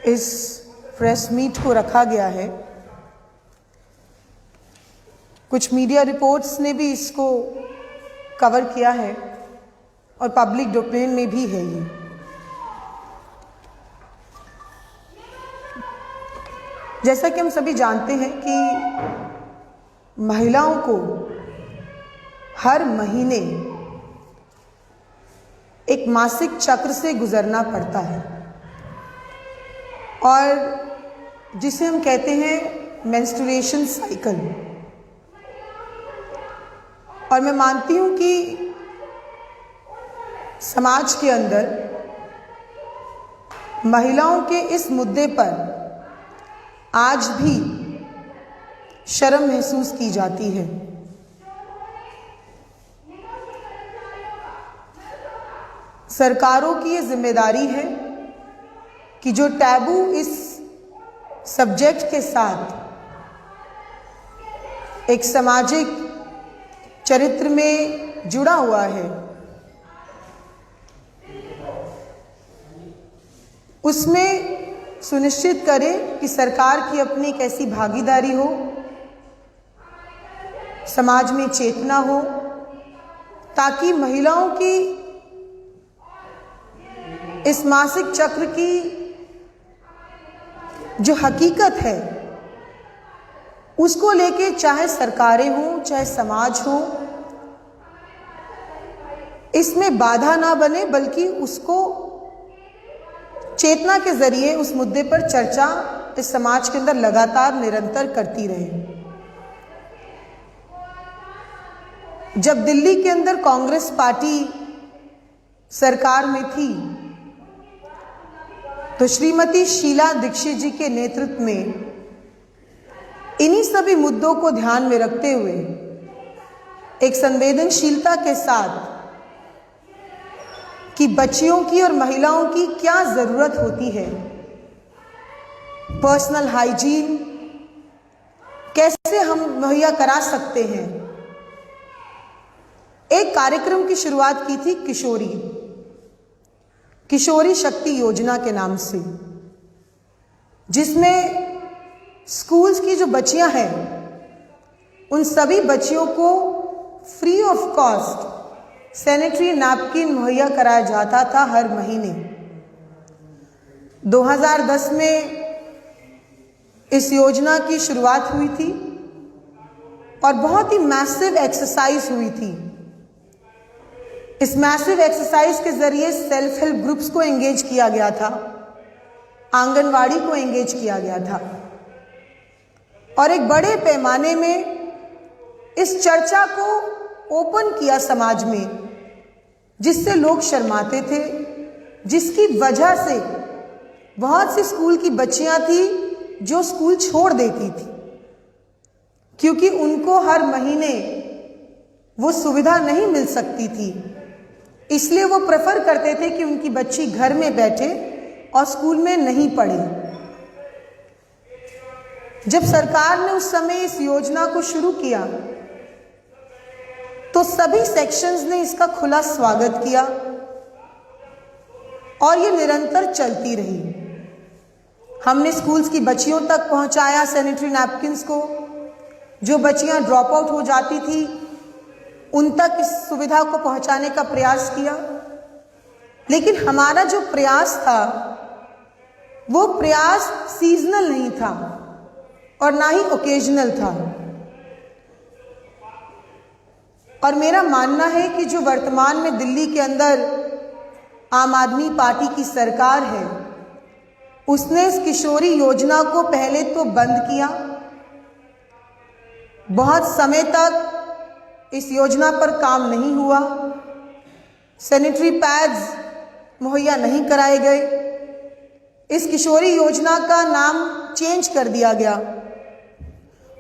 इस press meet को रखा गया है। कुछ मीडिया रिपोर्ट्स ने भी इसको कवर किया है और पब्लिक डोमेन में भी है ये। जैसा कि हम सभी जानते हैं कि महिलाओं को हर महीने एक मासिक चक्र से गुजरना पड़ता है और जिसे हम कहते हैं मेंस्ट्रुएशन साइकिल। और मैं मानती हूं कि समाज के अंदर महिलाओं के इस मुद्दे पर आज भी शर्म महसूस की जाती है। सरकारों की ये जिम्मेदारी है कि जो टैबू इस सब्जेक्ट के साथ एक सामाजिक चरित्र में जुड़ा हुआ है, उसमें सुनिश्चित करें कि सरकार की अपनी एक ऐसी भागीदारी हो, समाज में चेतना हो, ताकि महिलाओं की इस मासिक चक्र की जो हकीकत है उसको लेके चाहे सरकारें हों चाहे समाज हो, इसमें बाधा ना बने, बल्कि उसको चेतना के जरिए उस मुद्दे पर चर्चा इस समाज के अंदर लगातार निरंतर करती रहे। जब दिल्ली के अंदर कांग्रेस पार्टी सरकार में थी तो श्रीमती शीला दीक्षित जी के नेतृत्व में इन्हीं सभी मुद्दों को ध्यान में रखते हुए एक संवेदनशीलता के साथ कि बच्चियों की और महिलाओं की क्या जरूरत होती है, पर्सनल हाइजीन कैसे हम मुहैया करा सकते हैं, एक कार्यक्रम की शुरुआत की थी किशोरी शक्ति योजना के नाम से, जिसमें स्कूल्स की जो बच्चियां हैं उन सभी बच्चियों को free of cost sanitary napkin मुहैया कराया जाता था हर महीने। 2010 में इस योजना की शुरुआत हुई थी और बहुत ही मैसिव एक्सरसाइज हुई थी। इस मैसिव एक्सरसाइज के जरिए सेल्फ हेल्प ग्रुप्स को एंगेज किया गया था, आंगनवाड़ी को एंगेज किया गया था और एक बड़े पैमाने में इस चर्चा को ओपन किया समाज में, जिससे लोग शर्माते थे, जिसकी वजह से बहुत सी स्कूल की बच्चियां थी जो स्कूल छोड़ देती थी, क्योंकि उनको हर महीने वो सुविधा नहीं मिल सकती थी। इसलिए वो प्रेफर करते थे कि उनकी बच्ची घर में बैठे और स्कूल में नहीं पढ़े। जब सरकार ने उस समय इस योजना को शुरू किया तो सभी सेक्शंस ने इसका खुला स्वागत किया और ये निरंतर चलती रही। हमने स्कूल्स की बच्चियों तक पहुंचाया सैनिटरी नैपकिन्स को, जो बच्चियां ड्रॉप आउट हो जाती थी उन तक इस सुविधा को पहुंचाने का प्रयास किया। लेकिन हमारा जो प्रयास था वो प्रयास सीजनल नहीं था और ना ही ओकेजनल था। और मेरा मानना है कि जो वर्तमान में दिल्ली के अंदर आम आदमी पार्टी की सरकार है, उसने इस किशोरी योजना को पहले तो बंद किया। बहुत समय तक इस योजना पर काम नहीं हुआ, सैनिटरी पैड्स मुहैया नहीं कराए गए, इस किशोरी योजना का नाम चेंज कर दिया गया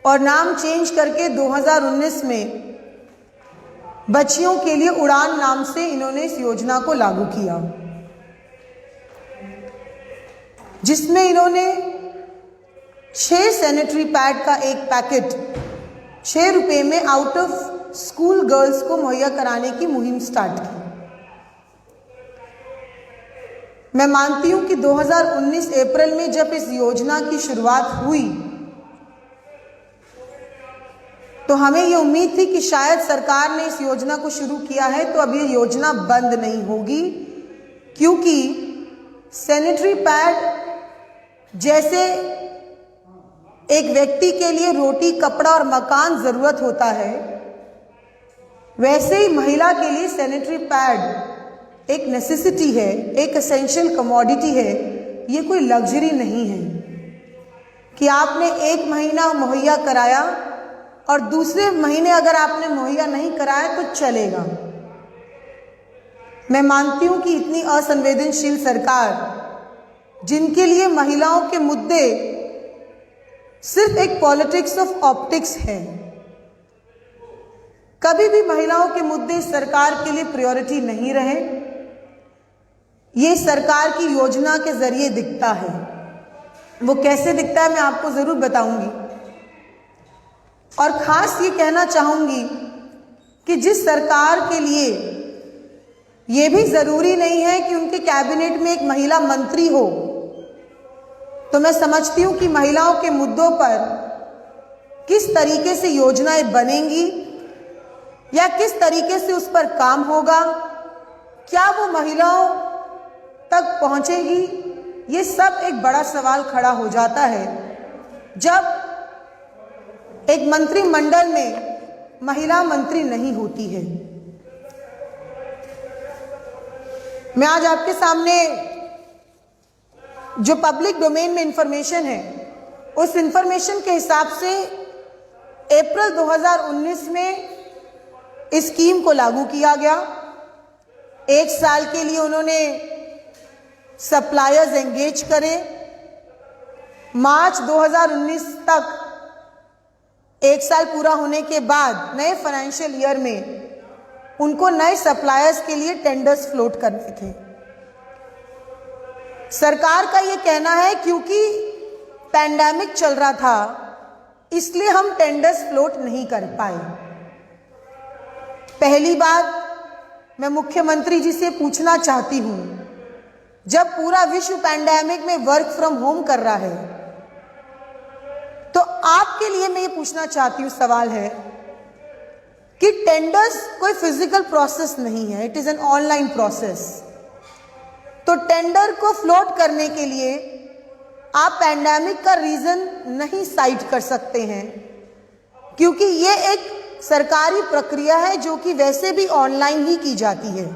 और नाम चेंज करके 2019 में बच्चियों के लिए उड़ान नाम से इन्होंने इस योजना को लागू किया, जिसमें इन्होंने 6 सैनिटरी पैड का एक पैकेट 6 रुपए में आउट ऑफ स्कूल गर्ल्स को मुहैया कराने की मुहिम स्टार्ट की। मैं मानती हूं कि 2019 अप्रैल में जब इस योजना की शुरुआत हुई तो हमें ये उम्मीद थी कि शायद सरकार ने इस योजना को शुरू किया है तो अब ये योजना बंद नहीं होगी, क्योंकि सैनिटरी पैड जैसे एक व्यक्ति के लिए रोटी, कपड़ा और मकान जरूरत होता है, वैसे ही महिला के लिए सैनिटरी पैड एक नेसेसिटी है, एक एसेंशियल कमोडिटी है। ये कोई लग्जरी नहीं है कि आपने एक महीना मुहैया कराया और दूसरे महीने अगर आपने मुहैया नहीं कराया तो चलेगा। मैं मानती हूं कि इतनी असंवेदनशील सरकार, जिनके लिए महिलाओं के मुद्दे सिर्फ एक पॉलिटिक्स ऑफ ऑप्टिक्स है, कभी भी महिलाओं के मुद्दे सरकार के लिए प्रायोरिटी नहीं रहे। ये सरकार की योजना के जरिए दिखता है। वो कैसे दिखता है मैं आपको जरूर बताऊंगी। और खास ये कहना चाहूंगी कि जिस सरकार के लिए ये भी जरूरी नहीं है कि उनके कैबिनेट में एक महिला मंत्री हो, तो मैं समझती हूं कि महिलाओं के मुद्दों पर किस तरीके से योजनाएं बनेंगी या किस तरीके से उस पर काम होगा, क्या वो महिलाओं तक पहुंचेगी, ये सब एक बड़ा सवाल खड़ा हो जाता है जब एक मंत्रिमंडल में महिला मंत्री नहीं होती है। मैं आज आपके सामने जो पब्लिक डोमेन में इंफॉर्मेशन है, उस इंफॉर्मेशन के हिसाब से अप्रैल 2019 में इस स्कीम को लागू किया गया। 1 साल के लिए उन्होंने सप्लायर्स एंगेज करे। मार्च 2019 तक 1 साल पूरा होने के बाद नए फाइनेंशियल ईयर में उनको नए सप्लायर्स के लिए टेंडर्स फ्लोट करने थे। सरकार का ये कहना है क्योंकि पैंडेमिक चल रहा था इसलिए हम टेंडर्स फ्लोट नहीं कर पाए। पहली बात मैं मुख्यमंत्री जी से पूछना चाहती हूं, जब पूरा विश्व पैंडेमिक में वर्क फ्रॉम होम कर रहा है तो आपके लिए मैं ये पूछना चाहती हूँ, सवाल है कि टेंडर्स कोई फिजिकल प्रोसेस नहीं है, it is an online process. तो टेंडर को फ्लोट करने के लिए आप पैंडेमिक का रीजन नहीं साइट कर सकते हैं, क्योंकि ये एक सरकारी प्रक्रिया है जो कि वैसे भी ऑनलाइन ही की जाती है।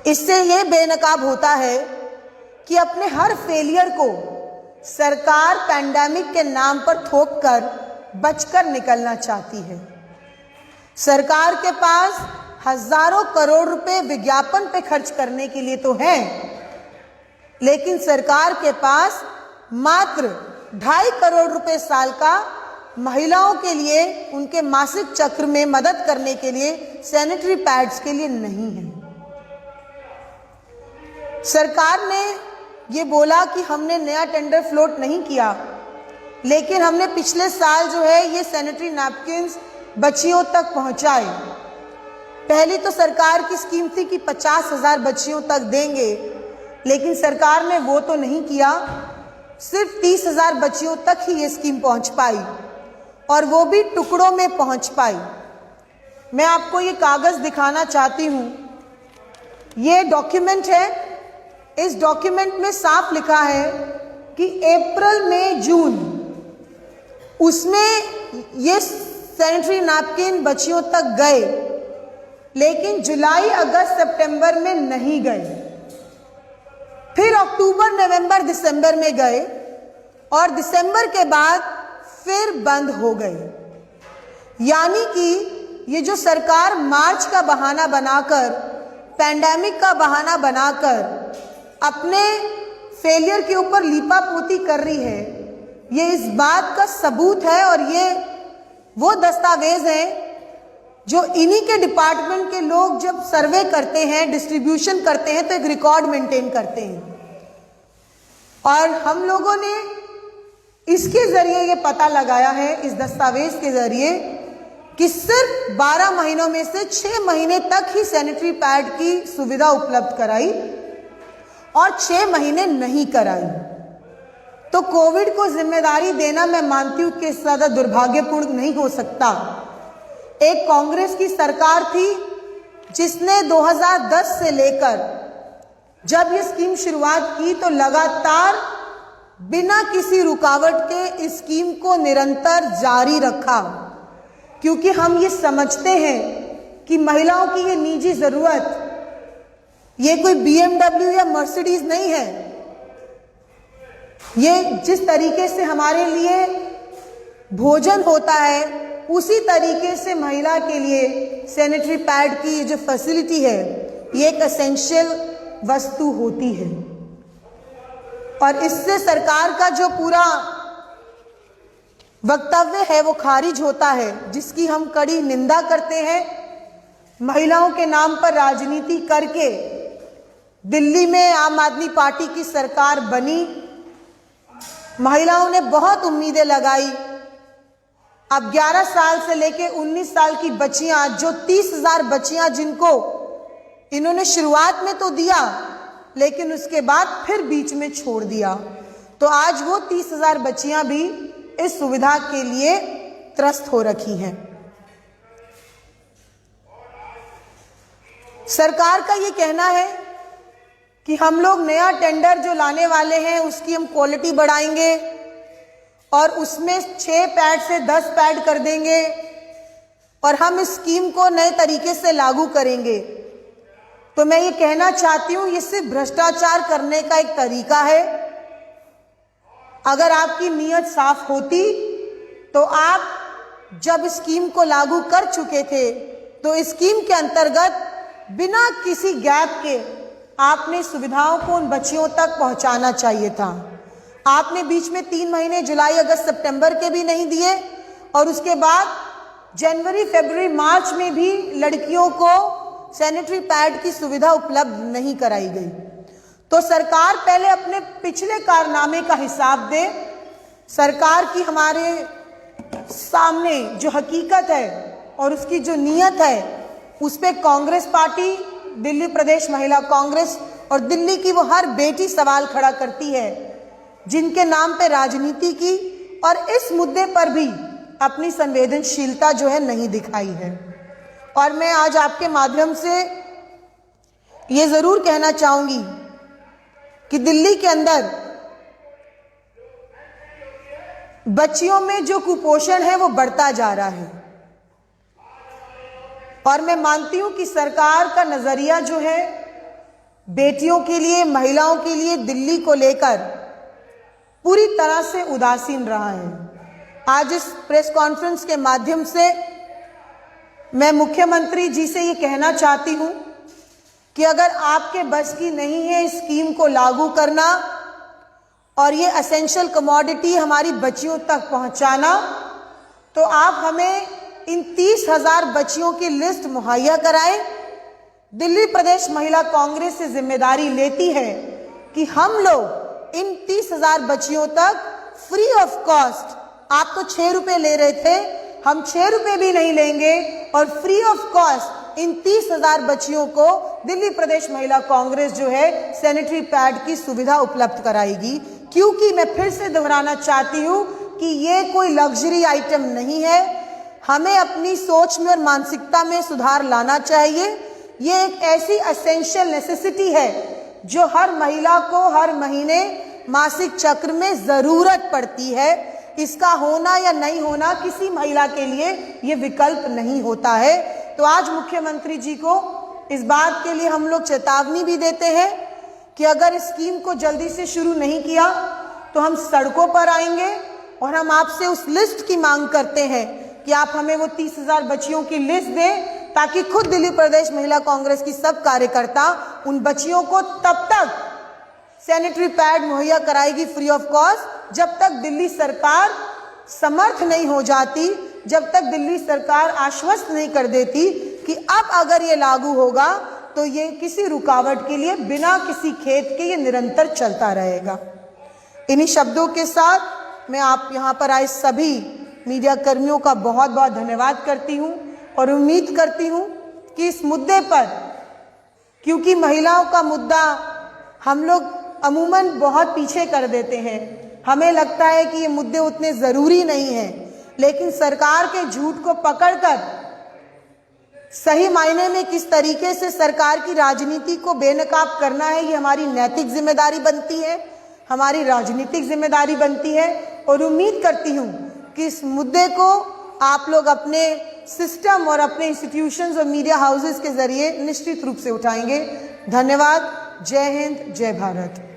इससे ये बेनकाब होता है कि अपने हर फेलियर को सरकार पैंडेमिक के नाम पर थोप कर बचकर निकलना चाहती है। सरकार के पास हजारों करोड़ रुपए विज्ञापन पे खर्च करने के लिए तो हैं, लेकिन सरकार के पास मात्र 2.5 करोड़ रुपए साल का महिलाओं के लिए उनके मासिक चक्र में मदद करने के लिए सैनिटरी पैड्स के लिए नहीं है। सरकार ने ये बोला कि हमने नया टेंडर फ्लोट नहीं किया, लेकिन हमने पिछले साल जो है ये सैनिटरी नैपकिन्स बच्चियों तक पहुंचाए। पहली तो सरकार की स्कीम थी कि 50,000 बच्चियों तक देंगे, लेकिन सरकार ने वो तो नहीं किया, सिर्फ 30,000 बच्चियों तक ही ये स्कीम पहुंच पाई और वो भी टुकड़ों में पहुंच पाई। मैं आपको ये कागज दिखाना चाहती हूं, ये डॉक्यूमेंट है। इस डॉक्यूमेंट में साफ लिखा है कि अप्रैल मई जून उसमें ये सैनिटरी नैपकिन बच्चियों तक गए, लेकिन जुलाई अगस्त सितंबर में नहीं गए। फिर अक्टूबर नवंबर दिसंबर में गए और दिसंबर के बाद फिर बंद हो गए। यानी कि ये जो सरकार मार्च का बहाना बनाकर, पैंडेमिक का बहाना बनाकर अपने फेलियर के ऊपर लीपापोती कर रही है, ये इस बात का सबूत है। और ये वो दस्तावेज हैं जो इन्हीं के डिपार्टमेंट के लोग जब सर्वे करते हैं, डिस्ट्रीब्यूशन करते हैं, तो एक रिकॉर्ड मेंटेन करते हैं। और हम लोगों ने इसके जरिए ये पता लगाया है, इस दस्तावेज के जरिए, कि सिर्फ 12 महीनों में से 6 महीने तक ही सैनिटरी पैड की सुविधा उपलब्ध कराई और 6 महीने नहीं कराई। तो कोविड को जिम्मेदारी देना मैं मानती हूं कि इससे ज्यादा दुर्भाग्यपूर्ण नहीं हो सकता। एक कांग्रेस की सरकार थी जिसने 2010 से लेकर जब ये स्कीम शुरुआत की तो लगातार बिना किसी रुकावट के इस स्कीम को निरंतर जारी रखा, क्योंकि हम ये समझते हैं कि महिलाओं की ये निजी जरूरत ये कोई BMW या मर्सिडीज नहीं है। ये जिस तरीके से हमारे लिए भोजन होता है उसी तरीके से महिला के लिए सैनिटरी पैड की जो फैसिलिटी है ये एक एसेंशियल वस्तु होती है। और इससे सरकार का जो पूरा वक्तव्य है वो खारिज होता है, जिसकी हम कड़ी निंदा करते हैं। महिलाओं के नाम पर राजनीति करके दिल्ली में आम आदमी पार्टी की सरकार बनी। महिलाओं ने बहुत उम्मीदें लगाई। अब 11 साल से लेके 19 साल की बच्चियां, जो 30,000 बच्चियां जिनको इन्होंने शुरुआत में तो दिया लेकिन उसके बाद फिर बीच में छोड़ दिया, तो आज वो 30,000 बच्चियां भी इस सुविधा के लिए त्रस्त हो रखी हैं। सरकार का ये कहना है कि हम लोग नया टेंडर जो लाने वाले हैं उसकी हम क्वालिटी बढ़ाएंगे और उसमें 6 पैड से 10 पैड कर देंगे और हम इस स्कीम को नए तरीके से लागू करेंगे। तो मैं ये कहना चाहती हूं, ये सिर्फ भ्रष्टाचार करने का एक तरीका है। अगर आपकी नीयत साफ होती तो आप जब स्कीम को लागू कर चुके थे तो इस स्कीम के अंतर्गत बिना किसी गैप के आपने सुविधाओं को उन बच्चियों तक पहुंचाना चाहिए था। आपने बीच में 3 महीने जुलाई, अगस्त, सितंबर के भी नहीं दिए और उसके बाद जनवरी, फरवरी, मार्च में भी लड़कियों को सैनिटरी पैड की सुविधा उपलब्ध नहीं कराई गई। तो सरकार पहले अपने पिछले कारनामे का हिसाब दे। सरकार की हमारे सामने जो हकीकत है और उसकी जो नीयत है उस पे कांग्रेस पार्टी, दिल्ली प्रदेश महिला कांग्रेस और दिल्ली की वो हर बेटी सवाल खड़ा करती है जिनके नाम पे राजनीति की और इस मुद्दे पर भी अपनी संवेदनशीलता जो है नहीं दिखाई है। और मैं आज आपके माध्यम से ये जरूर कहना चाहूंगी कि दिल्ली के अंदर बच्चियों में जो कुपोषण है वो बढ़ता जा रहा है और मैं मानती हूं कि सरकार का नजरिया जो है बेटियों के लिए, महिलाओं के लिए दिल्ली को लेकर पूरी तरह से उदासीन रहा है। आज इस प्रेस कॉन्फ्रेंस के माध्यम से मैं मुख्यमंत्री जी से ये कहना चाहती हूं कि अगर आपके बस की नहीं है इस स्कीम को लागू करना और ये एसेंशियल कमोडिटी हमारी बच्चियों तक पहुंचाना, तो आप हमें इन 30,000 बच्चियों की लिस्ट मुहैया कराएं। दिल्ली प्रदेश महिला कांग्रेस से जिम्मेदारी लेती है कि हम लोग इन 30,000 बच्चियों तक फ्री ऑफ कॉस्ट, आप तो 6 रुपए ले रहे थे, हम 6 रुपए भी नहीं लेंगे और फ्री ऑफ कॉस्ट इन 30,000 बच्चियों को दिल्ली प्रदेश महिला कांग्रेस जो है सैनिटरी पैड की सुविधा उपलब्ध कराएगी। क्योंकि मैं फिर से दोहराना चाहती हूं कि ये कोई लग्जरी आइटम नहीं है। हमें अपनी सोच में और मानसिकता में सुधार लाना चाहिए। ये एक ऐसी एसेंशियल नेसेसिटी है जो हर महिला को हर महीने मासिक चक्र में जरूरत पड़ती है। इसका होना या नहीं होना किसी महिला के लिए ये विकल्प नहीं होता है। तो आज मुख्यमंत्री जी को इस बात के लिए हम लोग चेतावनी भी देते हैं कि अगर इस स्कीम को जल्दी से शुरू नहीं किया तो हम सड़कों पर आएंगे और हम आपसे उस लिस्ट की मांग करते हैं कि आप हमें वो 30,000 बच्चियों की लिस्ट दें ताकि खुद दिल्ली प्रदेश महिला कांग्रेस की सब कार्यकर्ता उन बच्चियों को तब तक सैनिटरी पैड मुहैया कराएगी फ्री ऑफ कॉस्ट जब तक दिल्ली सरकार समर्थ नहीं हो जाती, जब तक दिल्ली सरकार आश्वस्त नहीं कर देती कि अब अगर ये लागू होगा तो ये किसी रुकावट के लिए बिना किसी खेद के ये निरंतर चलता रहेगा। इन्हीं शब्दों के साथ मैं आप यहाँ पर आए सभी मीडिया कर्मियों का बहुत बहुत धन्यवाद करती हूँ और उम्मीद करती हूँ कि इस मुद्दे पर, क्योंकि महिलाओं का मुद्दा हम लोग अमूमन बहुत पीछे कर देते हैं। हमें लगता है कि ये मुद्दे उतने ज़रूरी नहीं हैं, लेकिन सरकार के झूठ को पकड़कर सही मायने में किस तरीके से सरकार की राजनीति को बेनकाब करना है, ये हमारी नैतिक जिम्मेदारी बनती है, हमारी राजनीतिक जिम्मेदारी बनती है। और उम्मीद करती हूँ कि इस मुद्दे को आप लोग अपने सिस्टम और अपने इंस्टीट्यूशंस और मीडिया हाउसेस के जरिए निश्चित रूप से उठाएंगे। धन्यवाद। जय हिंद, जय भारत।